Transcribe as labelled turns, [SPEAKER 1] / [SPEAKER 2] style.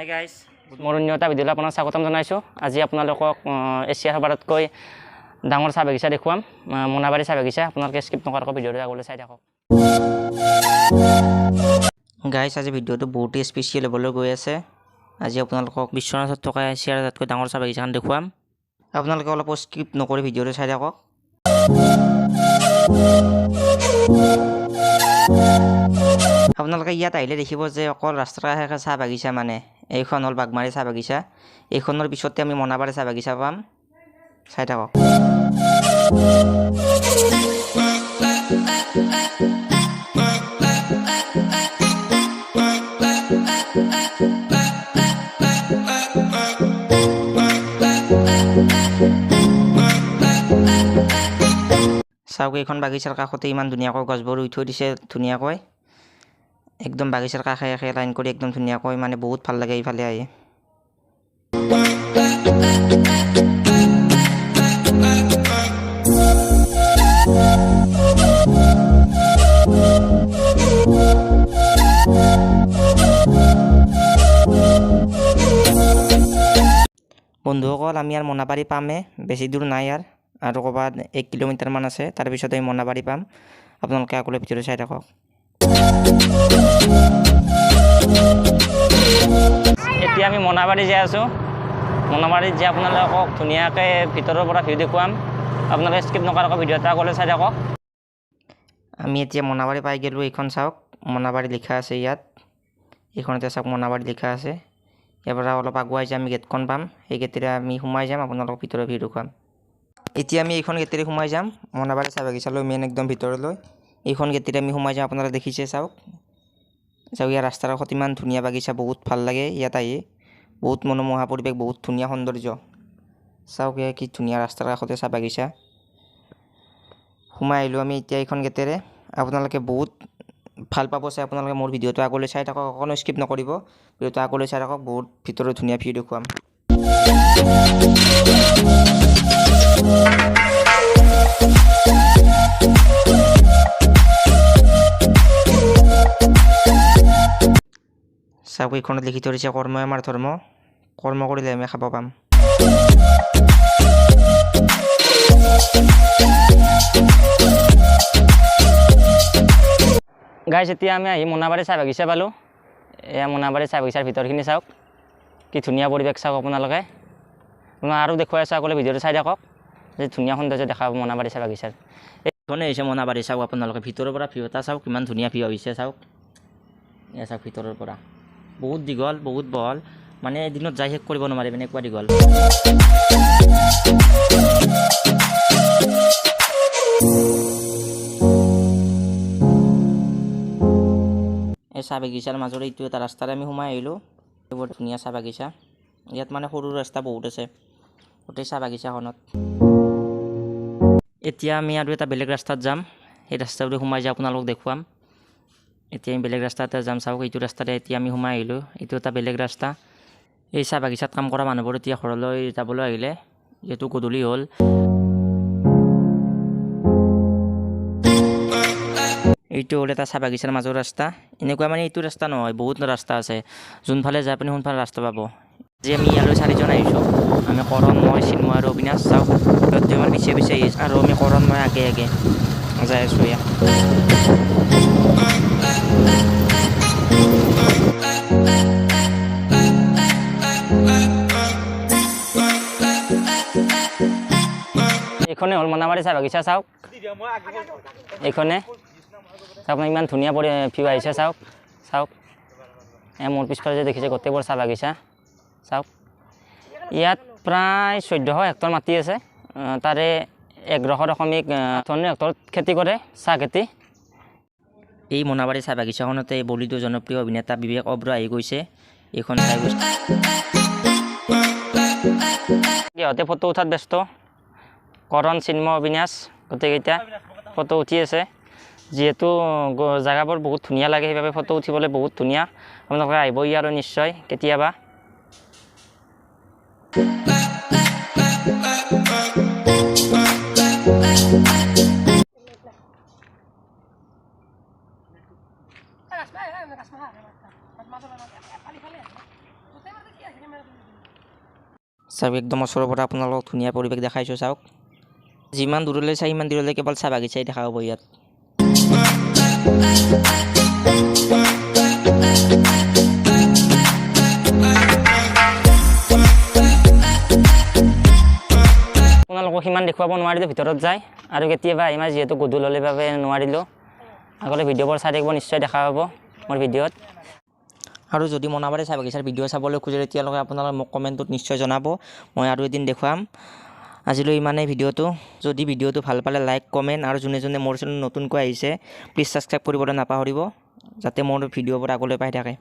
[SPEAKER 1] Hi guys, মোৰ অন্য এটা ভিডিঅ'লৈ আপোনাক স্বাগতম জনাইছোঁ। আজি আপোনালোকক এছিয়াৰ সবাতোকৈ ডাঙৰ চাহ বাগিচা দেখুৱাম, মোনাবাৰী চাহ বাগিচা। আপোনালোকে স্কিপ নকৰাকৈ ভিডিঅ'টো আগলৈ চাই থাকক। গাইজ, আজি ভিডিঅ'টো বহুতেই স্পেচিয়েল হ'বলৈ গৈ আছে। আজি আপোনালোকক বিশ্বনাথত থকা এছিয়াৰ আটাইতকৈ ডাঙৰ চাহ বাগিচাখন দেখুৱাম। আপোনালোকে অলপ স্কিপ নকৰি ভিডিঅ'টো চাই থাকক। আপোনালোকে ইয়াত আহিলে দেখিব যে অকল ৰাস্তাৰ কাষে চাহ বাগিচা, মানে এইখন হ'ল বাগমাৰী চাহ বাগিচা। এইখনৰ পিছতে আমি মোনাবাৰী চাহ বাগিচা পাম, চাই থাকক। চাওক, এইখন বাগিচাৰ কাষতে ইমান ধুনীয়াকৈ গছবোৰ ৰুই থৈ দিছে, ধুনীয়াকৈ একদম বাগিচাৰ কাষে কাষে লাইন কৰি একদম ধুনীয়াকৈ, মানে বহুত ভাল লাগে এইফালে আহি। বন্ধুসকল, আমি আৰু মোনাবাৰী পামে, বেছি দূৰ নাই আৰু ক'ৰবাত 1 কিলোমিটাৰমান আছে। তাৰপিছত আমি মোনাবাৰী পাম। আপোনালোকে আগলৈ ভিডিঅ'টো চাই থাকক। এতিয়া আমি মোনাবাৰী যাই আছোঁ। মোনাবাৰীত যাই আপোনালোকক ধুনীয়াকৈ ভিতৰৰ পৰা ভিউ দেখুৱাম। আপোনালোকে স্কিপ নকৰাকৈ ভিডিঅ' এটা আগলৈ চাই থাকক। আমি এতিয়া মোনাবাৰী পাই গ'লোঁ। এইখন চাওক, মোনাবাৰী লিখা আছে ইয়াত। এইখনতে চাওক, মোনাবাৰী লিখা আছে। ইয়াৰ পৰা অলপ আগুৱাই যাই আমি গেটখন পাম। সেই গেটেৰে আমি সোমাই যাম, আপোনালোকক ভিতৰৰ ভিউ দেখুৱাম। এতিয়া আমি এইখন গেটেৰে সোমাই যাম মোনাবাৰী চাহ বাগিচালৈ, মেইন একদম ভিতৰলৈ। এইখন গেটেৰে আমি সোমাই যাম। আপোনালোকে দেখিছে, চাওক ইয়াৰ ৰাস্তাৰ কাষত ইমান ধুনীয়া বাগিচা, বহুত ভাল লাগে ইয়াত আহি। বহুত মনোমোহা পৰিৱেশ, বহুত ধুনীয়া সৌন্দৰ্য। চাওক কি ধুনীয়া ৰাস্তাৰ কাষতে চাহ বাগিচা। সোমাই আহিলোঁ আমি এতিয়া এইখন গেটেৰে। আপোনালোকে বহুত ভাল পাব চাই। আপোনালোকে মোৰ ভিডিঅ'টো আগলৈ চাই থাকক, অকণো স্কিপ নকৰিব। ভিডিঅ'টো আগলৈ চাই থাকক, বহুত ভিতৰত ধুনীয়া ভিউ দেখুৱাম। চাওক, এইখনত লিখি থৈ দিছে কৰ্মই আমাৰ ধৰ্ম, কৰ্ম কৰিলে আমি খাব পাম। গাইজ, এতিয়া আমি আহি মোনাবাৰী চাহ বাগিচা পালোঁ। এয়া মোনাবাৰী চাহ বাগিচাৰ ভিতৰখিনি চাওক, কি ধুনীয়া পৰিৱেশ চাওক। আপোনালোকে মই আৰু দেখুৱাই আছোঁ, আগলৈ ভিডিঅ'টো চাই থাকক। যে ধুনীয়া সৌন্দৰ্য দেখা পাব মোনাবাৰী চাহ বাগিচাৰ। এইখনে হৈছে মোনাবাৰী। চাওক আপোনালোকে ভিতৰৰ পৰা ভিউ এটা চাওক, কিমান ধুনীয়া ভিউ হৈছে চাওক। এয়া চাওক, ভিতৰৰ পৰা বহুত দীঘল, বহুত বহল, মানে এদিনত যাই শেষ কৰিব নোৱাৰিম, এনেকুৱা দীঘল। এই চাহ বাগিচাৰ মাজৰে এইটো এটা ৰাস্তাৰে আমি সোমাই আহিলোঁ। বৰ ধুনীয়া চাহ বাগিচা। ইয়াত মানে সৰু ৰাস্তা বহুত আছে গোটেই চাহ বাগিচাখনত। এতিয়া আমি আৰু এটা বেলেগ ৰাস্তাত যাম। সেই ৰাস্তাটোৰে সোমাই যাই আপোনালোকক দেখুৱাম। এতিয়া আমি বেলেগ ৰাস্তাতে যাম। চাওক, এইটো ৰাস্তাতে এতিয়া আমি সোমাই আহিলোঁ। এইটো এটা বেলেগ ৰাস্তা। এই চাহ বাগিচাত কাম কৰা মানুহবোৰ এতিয়া ঘৰলৈ যাবলৈ আহিলে, যিহেতু গধূলি হ'ল। এইটো হ'ল এটা চাহ বাগিচাৰ মাজৰ ৰাস্তা। এনেকুৱা মানে এইটো ৰাস্তা নহয়, বহুত ৰাস্তা আছে। যোনফালে যায় আপুনি সোনফালে ৰাস্তা পাব। আজি আমি ইয়ালৈ 4জন আহিছোঁ। আমি কৰণ, মই, চিন্ময় আৰু অবিনাশ। চাওক, সিহঁতে আমাৰ পিছে পিছে আহিছে আৰু আমি কৰণ, মই আগে আগে যাই আছোঁ। ইয়াত এইখনে হ'ল মোনাবাৰী চাহ বাগিচা। চাওক, এইখনে আপোনাৰ ইমান ধুনীয়া ভিউ আহিছে। চাওক চাওক, মোৰ পিছফালে যে দেখিছে গোটেইবোৰ চাহ বাগিচা। চাওক, ইয়াত প্ৰায় 1400 হেক্টৰ মাটি আছে। তাৰে 11.58 হেক্টৰ খেতি কৰে, চাহ খেতি। এই মোনাবাৰী চাহ বাগিচাখনতে বলিউডৰ জনপ্ৰিয় অভিনেতা বিবেক অবেৰয় আহি গৈছে। এইখন চাই গৈছে। সিহঁতে ফটো উঠাত ব্যস্ত। কৰণ, চিন্ময়, অবিনাশ গোটেইকেইটা ফটো উঠি আছে। যিহেতু জেগাবোৰ বহুত ধুনীয়া লাগে, সেইবাবে ফটো উঠিবলৈ বহুত ধুনীয়া। আপোনালোকে আহিবই আৰু নিশ্চয় কেতিয়াবা। চাওক একদম ওচৰৰ পৰা আপোনালোকক ধুনীয়া পৰিৱেশ দেখাইছোঁ চাওক। যিমান দূৰলৈ চাই সিমান দূৰলৈ কেৱল চাহ বাগিচাই দেখা পাব ইয়াত। আপোনালোকক সিমান দেখুৱাব নোৱাৰিলোঁ ভিতৰত যায়, আৰু কেতিয়াবা আহিম যিহেতু গধূলি হ'লে বাবে নোৱাৰিলোঁ। আগতে ভিডিঅ'বোৰ চাই থাকিব, নিশ্চয় দেখা পাব মোৰ ভিডিঅ'ত। আৰু যদি মোনাবাৰী চাহ বাগিচাৰ ভিডিঅ' চাবলৈ খোজে তেতিয়ালৈকে আপোনালোকে মোক কমেণ্টত নিশ্চয় জনাব, মই আৰু এদিন দেখুৱাম। আজিলৈ ইমানেই ভিডিঅ'টো। যদি ভিডিঅ'টো ভাল পালে লাইক কমেণ্ট, আৰু যোনে যোনে মোৰ চেনেল নতুনকৈ আহিছে প্লিজ ছাবস্ক্ৰাইব কৰিবলৈ নাপাহৰিব, যাতে মোৰ ভিডিঅ'বোৰ আগলৈ পাই থাকে।